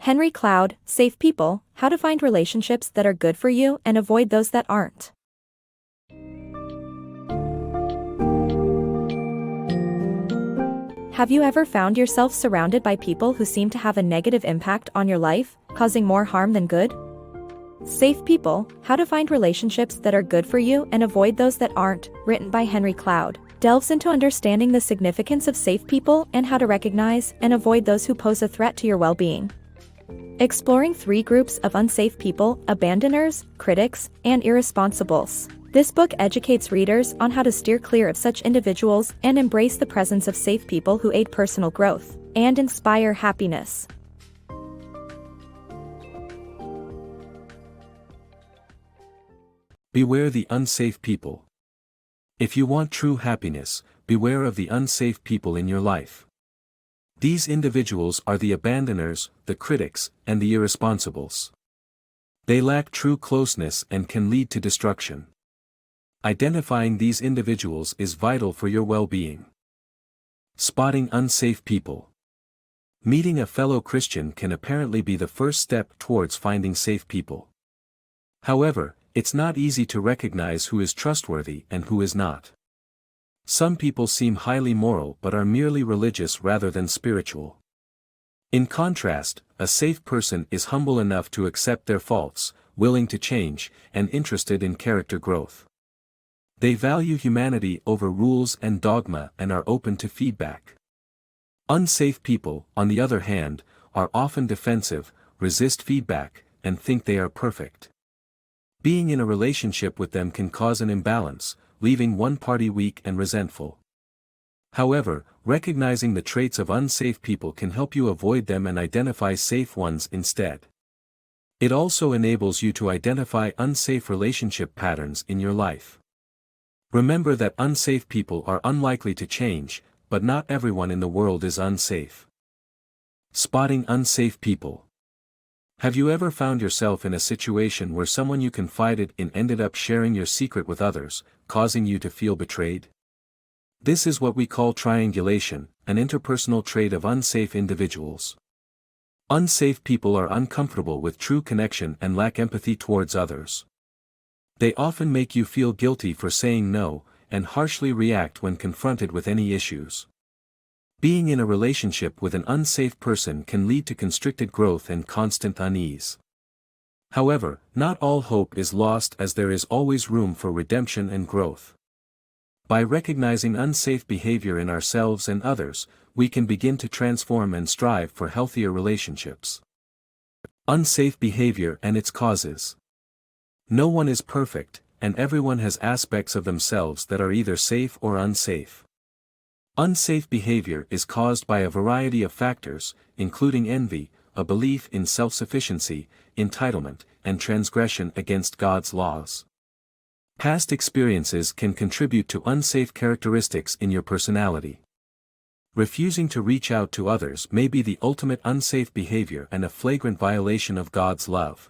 Henry Cloud, Safe People, How to Find Relationships That Are Good for You and Avoid Those That Aren't. Have you ever found yourself surrounded by people who seem to have a negative impact on your life, causing more harm than good? Safe People, How to Find Relationships That Are Good for You and Avoid Those That Aren't, written by Henry Cloud, delves into understanding the significance of safe people and how to recognize and avoid those who pose a threat to your well-being. Exploring 3 groups of unsafe people: abandoners, critics, and irresponsibles. This book educates readers on how to steer clear of such individuals and embrace the presence of safe people who aid personal growth and inspire happiness. Beware the unsafe people. If you want true happiness, beware of the unsafe people in your life. These individuals are the abandoners, the critics, and the irresponsibles. They lack true closeness and can lead to destruction. Identifying these individuals is vital for your well-being. Spotting unsafe people. Meeting a fellow Christian can apparently be the first step towards finding safe people. However, it's not easy to recognize who is trustworthy and who is not. Some people seem highly moral but are merely religious rather than spiritual. In contrast, a safe person is humble enough to accept their faults, willing to change, and interested in character growth. They value humanity over rules and dogma and are open to feedback. Unsafe people, on the other hand, are often defensive, resist feedback, and think they are perfect. Being in a relationship with them can cause an imbalance, leaving one party weak and resentful. However, recognizing the traits of unsafe people can help you avoid them and identify safe ones instead. It also enables you to identify unsafe relationship patterns in your life. Remember that unsafe people are unlikely to change, but not everyone in the world is unsafe. Spotting unsafe people. Have you ever found yourself in a situation where someone you confided in ended up sharing your secret with others, causing you to feel betrayed? This is what we call triangulation, an interpersonal trait of unsafe individuals. Unsafe people are uncomfortable with true connection and lack empathy towards others. They often make you feel guilty for saying no, and harshly react when confronted with any issues. Being in a relationship with an unsafe person can lead to constricted growth and constant unease. However, not all hope is lost, as there is always room for redemption and growth. By recognizing unsafe behavior in ourselves and others, we can begin to transform and strive for healthier relationships. Unsafe behavior and its causes. No one is perfect, and everyone has aspects of themselves that are either safe or unsafe. Unsafe behavior is caused by a variety of factors, including envy, a belief in self-sufficiency, entitlement, and transgression against God's laws. Past experiences can contribute to unsafe characteristics in your personality. Refusing to reach out to others may be the ultimate unsafe behavior and a flagrant violation of God's love.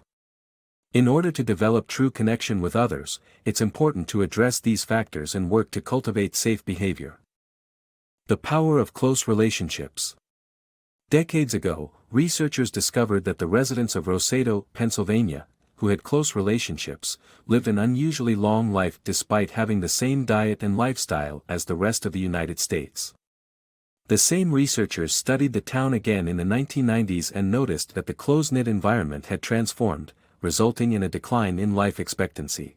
In order to develop true connection with others, it's important to address these factors and work to cultivate safe behavior. The power of close relationships. Decades ago, researchers discovered that the residents of Roseto, Pennsylvania, who had close relationships, lived an unusually long life despite having the same diet and lifestyle as the rest of the United States. The same researchers studied the town again in the 1990s and noticed that the close-knit environment had transformed, resulting in a decline in life expectancy.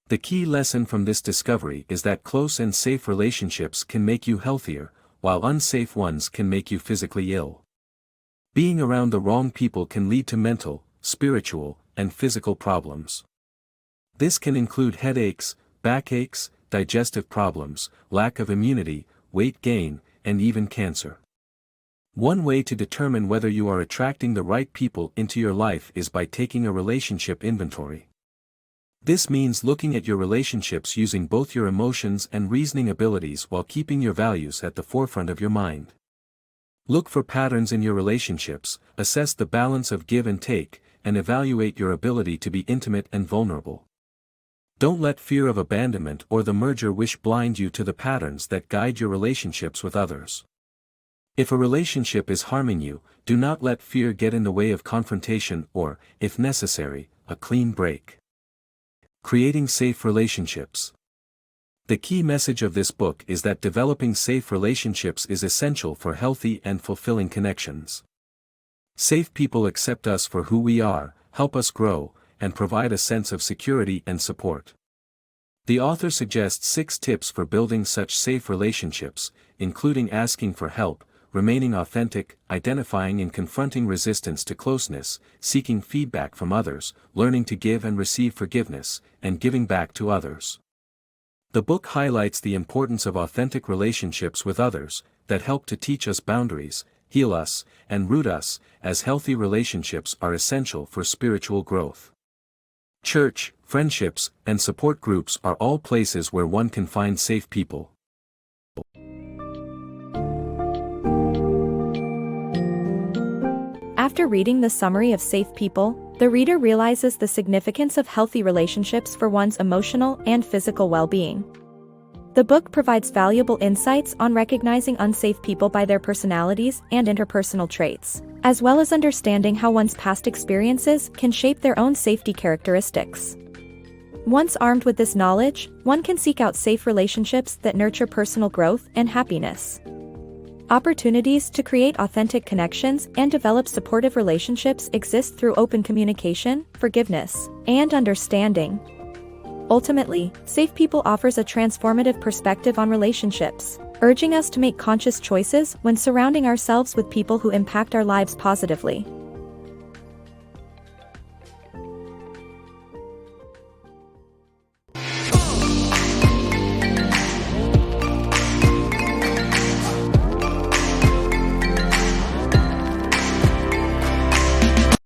The key lesson from this discovery is that close and safe relationships can make you healthier, while unsafe ones can make you physically ill. Being around the wrong people can lead to mental, spiritual, and physical problems. This can include headaches, backaches, digestive problems, lack of immunity, weight gain, and even cancer. One way to determine whether you are attracting the right people into your life is by taking a relationship inventory. This means looking at your relationships using both your emotions and reasoning abilities while keeping your values at the forefront of your mind. Look for patterns in your relationships, assess the balance of give and take, and evaluate your ability to be intimate and vulnerable. Don't let fear of abandonment or the merger wish blind you to the patterns that guide your relationships with others. If a relationship is harming you, do not let fear get in the way of confrontation or, if necessary, a clean break. Creating safe relationships. The key message of this book is that developing safe relationships is essential for healthy and fulfilling connections. Safe people accept us for who we are, help us grow, and provide a sense of security and support. The author suggests 6 tips for building such safe relationships, including asking for help, remaining authentic, identifying and confronting resistance to closeness, seeking feedback from others, learning to give and receive forgiveness, and giving back to others. The book highlights the importance of authentic relationships with others, that help to teach us boundaries, heal us, and root us, as healthy relationships are essential for spiritual growth. Church, friendships, and support groups are all places where one can find safe people. After reading the summary of Safe People, the reader realizes the significance of healthy relationships for one's emotional and physical well-being. The book provides valuable insights on recognizing unsafe people by their personalities and interpersonal traits, as well as understanding how one's past experiences can shape their own safety characteristics. Once armed with this knowledge, one can seek out safe relationships that nurture personal growth and happiness. Opportunities to create authentic connections and develop supportive relationships exist through open communication, forgiveness, and understanding. Ultimately, Safe People offers a transformative perspective on relationships, urging us to make conscious choices when surrounding ourselves with people who impact our lives positively.